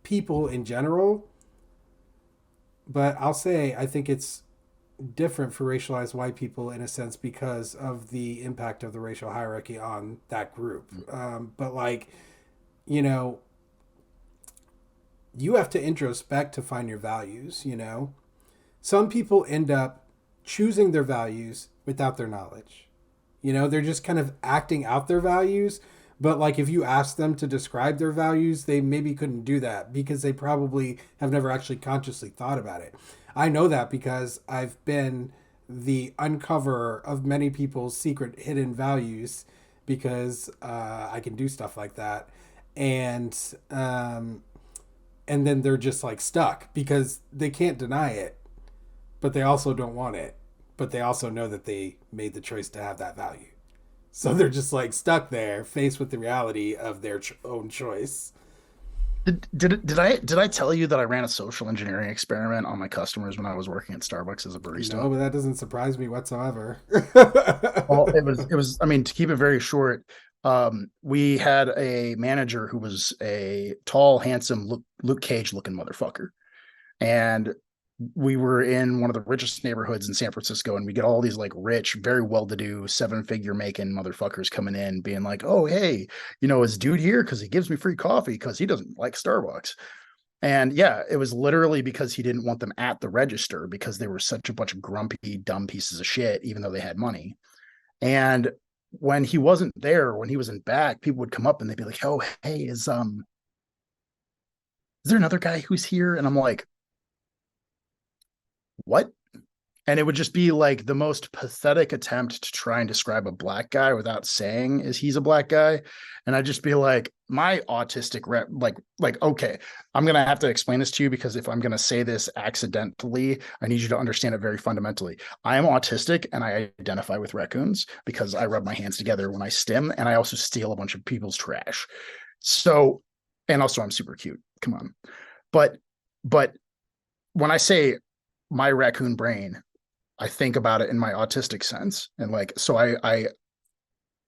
people in general, but I'll say I think it's different for racialized white people in a sense because of the impact of the racial hierarchy on that group. But like, you know, you have to introspect to find your values, you know? Some people end up choosing their values without their knowledge. You know, they're just kind of acting out their values. But like if you ask them to describe their values, they maybe couldn't do that because they probably have never actually consciously thought about it. I know that because I've been the uncoverer of many people's secret hidden values because I can do stuff like that. And and then they're just like stuck because they can't deny it, but they also don't want it. But they also know that they made the choice to have that value. So they're just like stuck there, faced with the reality of their own choice. Did I tell you that I ran a social engineering experiment on my customers when I was working at Starbucks as a No, barista? but that doesn't surprise me whatsoever. Well, it was I mean, to keep it very short, we had a manager who was a tall, handsome Luke Cage looking motherfucker. And we were in one of the richest neighborhoods in San Francisco, and we get all these like rich, very well-to-do, seven-figure making motherfuckers coming in, being like, "Oh, hey, is dude here because he gives me free coffee because he doesn't like Starbucks." And yeah, it was literally because he didn't want them at the register because they were such a bunch of grumpy, dumb pieces of shit, even though they had money. And when he wasn't there, when he was in back, people would come up and they'd be like, "Oh, hey, is there another guy who's here?" And I'm like, "What?" And it would just be like the most pathetic attempt to try and describe a black guy without saying is he's a black guy. And I'd just be like, my autistic rep, okay, I'm gonna have to explain this to you because if I'm gonna say this accidentally, I need you to understand it very fundamentally. I am autistic and I identify with raccoons because I rub my hands together when I stim, and I also steal a bunch of people's trash. So, and also I'm super cute. Come on. But but when I say my raccoon brain, I think about it in my autistic sense. And like, so I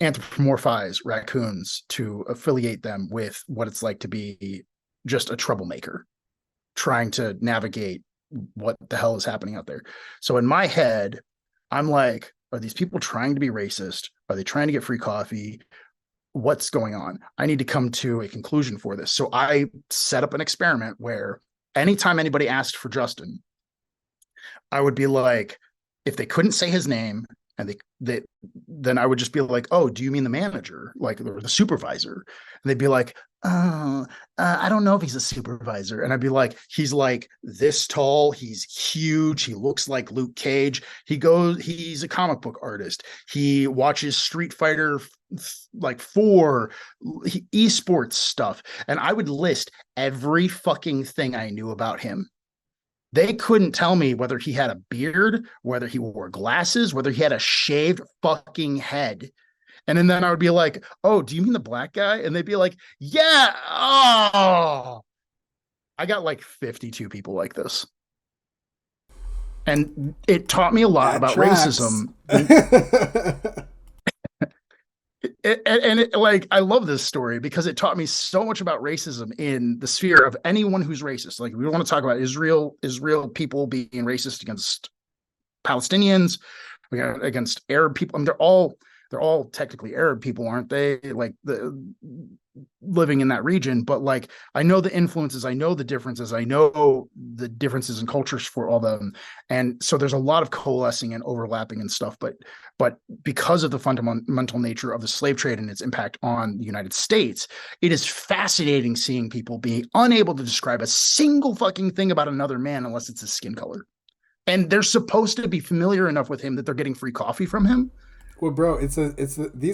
anthropomorphize raccoons to affiliate them with what it's like to be just a troublemaker trying to navigate what the hell is happening out there. So in my head, I'm like, are these people trying to be racist? Are they trying to get free coffee? What's going on? I need to come to a conclusion for this. So I set up an experiment where anytime anybody asked for Justin, I would be like, if they couldn't say his name and they then I would just be like, oh, do you mean the manager, like, or the supervisor? And they'd be like, oh, I don't know if he's a supervisor. And I'd be like, he's like this tall, he's huge, he looks like Luke Cage, he's a comic book artist, he watches Street Fighter like 4 esports stuff. And I would list every fucking thing I knew about him. They couldn't tell me whether he had a beard, whether he wore glasses, whether he had a shaved fucking head. And then I would be like, oh, do you mean the black guy? And they'd be like, yeah. Oh, I got like 52 people like this. And it taught me a lot That about tracks. racism. Like, I love this story because it taught me so much about racism in the sphere of anyone who's racist. Like, we want to talk about Israel people being racist against Palestinians, against Arab people. I mean, they're all technically Arab people, aren't they? Like, the living in that region. But like, I know the influences, I know the differences, I know the differences in cultures for all of them. And so there's a lot of coalescing and overlapping and stuff. But because of the fundamental nature of the slave trade and its impact on the United States, it is fascinating seeing people being unable to describe a single fucking thing about another man unless it's his skin color. And they're supposed to be familiar enough with him that they're getting free coffee from him. Well, bro, these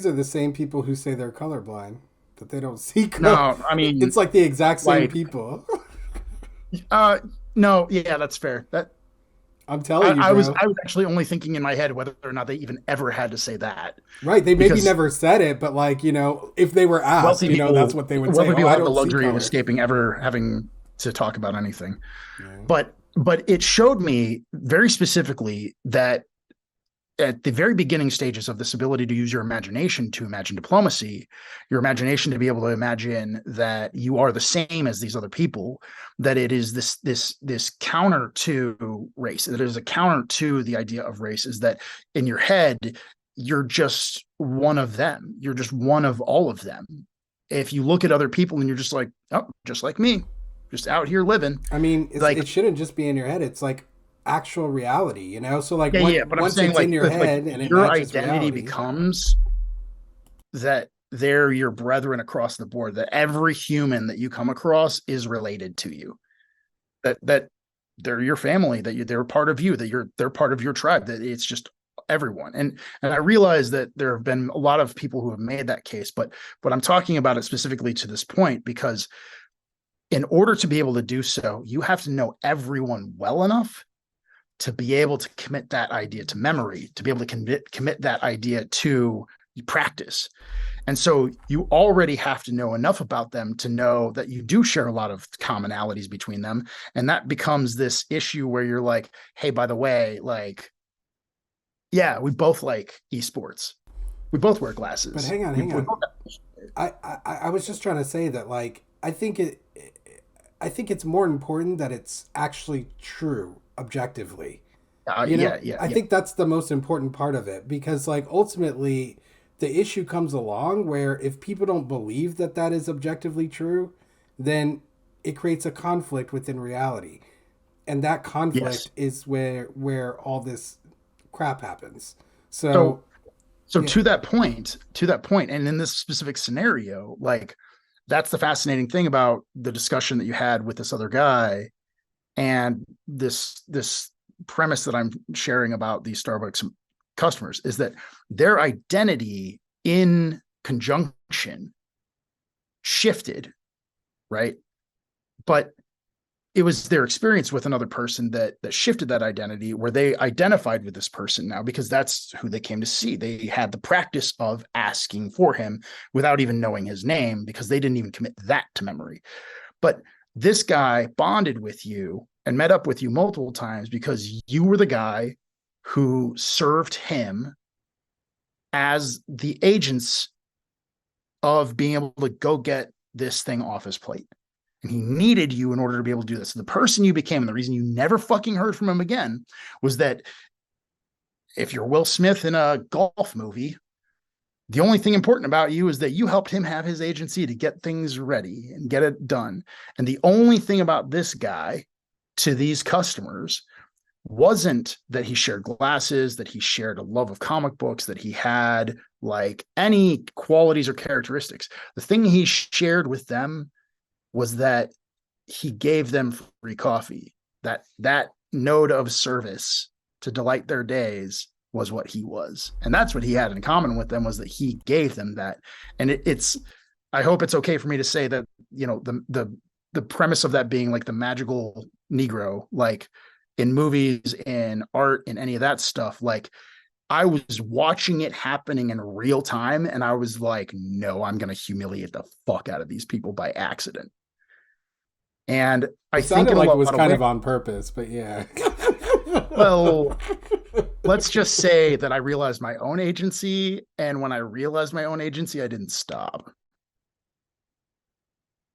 are the same people who say they're colorblind, that they don't see color. No, I mean, It's like the exact same like, people. uh, no, yeah, that's fair. That I'm telling you, I was bro. I was actually only thinking in my head whether or not they even ever had to say that, Right? They maybe because never said it, but like if they were asked, that's what they would say. wealthy Oh, people I have the don't see luxury of color. escaping ever having to talk about anything. Yeah. But it showed me very specifically that at the very beginning stages of this ability to use your imagination to imagine diplomacy, your imagination to be able to imagine that you are the same as these other people, that it is this counter to race, that it is a counter to the idea of race, is that in your head you're just one of them, you're just one of all of them. If you look at other people and you're just like, oh, just like me, just out here living, I mean, like, it shouldn't just be in your head. It's like actual reality, you know? So like yeah, yeah, but I'm once saying it's in like your if like head and it your matches identity reality. becomes that they're your brethren across the board, that every human that you come across is related to you, that they're your family, that they're part of you, that they're part of your tribe, that it's just everyone. And I realize that there have been a lot of people who have made that case, but I'm talking about it specifically to this point because in order to be able to do so, you have to know everyone well enough to be able to commit that idea to memory, to be able to commit that idea to practice. And so you already have to know enough about them to know that you do share a lot of commonalities between them. And that becomes this issue where you're like, hey, by the way, like, yeah, we both like esports. We both wear But glasses. hang on, We, hang we on. both I was just trying to say that like I think it's more important that it's actually true objectively. You know, yeah, yeah, I yeah. think that's the most important part of it because like ultimately the issue comes along where if people don't believe that that is objectively true, then it creates a conflict within reality. And that Yes. conflict is where all this crap happens. So So, so yeah. to that point, and in this specific scenario, like that's the fascinating thing about the discussion that you had with this other guy and this premise that I'm sharing about these Starbucks customers is that their identity in conjunction shifted, right? But it was their experience with another person that shifted that identity, where they identified with this person now because that's who they came to see. They had the practice of asking for him without even knowing his name because they didn't even commit that to memory. But this guy bonded with you and met up with you multiple times because you were the guy who served him as the agents of being able to go get this thing off his plate. And he needed you in order to be able to do this. So the person you became, and the reason you never fucking heard from him again, was that if you're Will Smith in a golf movie, the only thing important about you is that you helped him have his agency to get things ready and get it done. And the only thing about this guy to these customers wasn't that he shared glasses, that he shared a love of comic books, that he had like any qualities or characteristics. The thing he shared with them was that he gave them free coffee. That node of service to delight their days was what he was, and that's what he had in common with them, was that he gave them that. And it's I hope it's okay for me to say that, you know, the premise of that being like the magical Negro, like in movies, in art, in any of that stuff, like I was watching it happening in real time, and I was like, no, I'm going to humiliate the fuck out of these people by accident. And I It think sounded in a like it lot was of kind ways, of on purpose, but yeah. well, let's just say that I realized my own agency. And when I realized my own agency, I didn't stop.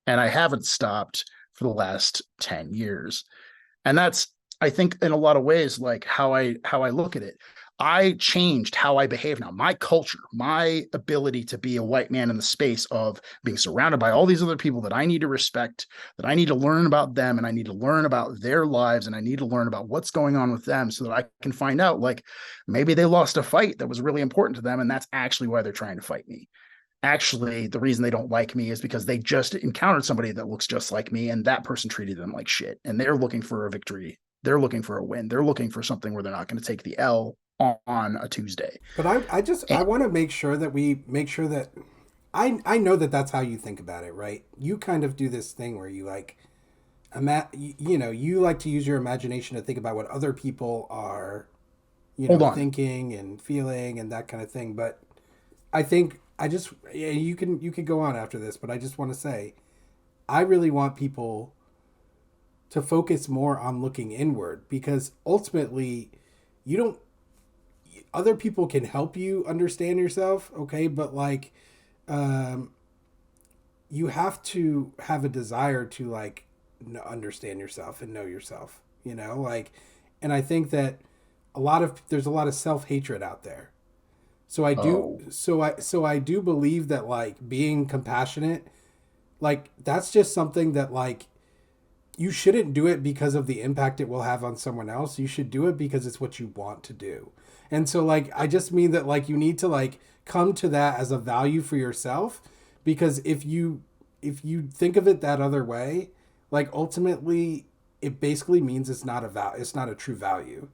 And I haven't stopped for the last 10 years. And that's, I think, in a lot of ways, like how I look at it. I changed how I behave now. My culture, my ability to be a white man in the space of being surrounded by all these other people that I need to respect, that I need to learn about them, and I need to learn about their lives, and I need to learn about what's going on with them so that I can find out, like, maybe they lost a fight that was really important to them, and that's actually why they're trying to fight me. Actually, the reason they don't like me is because they just encountered somebody that looks just like me, and that person treated them like shit, and they're looking for a victory. They're looking for a win. They're looking for something where they're not going to take the L on a Tuesday. But I And want to make sure that we make sure that I know that that's how you think about it, right? You kind of do this thing where you like you know, you like to use your imagination to think about what other people are, you hold know, on. thinking and feeling and that kind of thing. But I think I just yeah, you can go on after this, but I just want to say I really want people to focus more on looking inward because ultimately you don't other people can help you understand yourself, okay, but like um you have to have a desire to like understand yourself and know yourself, you know, like, and I think that there's a lot of self-hatred out there. So I do Oh, so I do believe that like being compassionate, like that's just something that like you shouldn't do it because of the impact it will have on someone else. You should do it because it's what you want to do. And so like I just mean that like you need to like come to that as a value for yourself, because if you think of it that other way, like ultimately it basically means it's not a true value.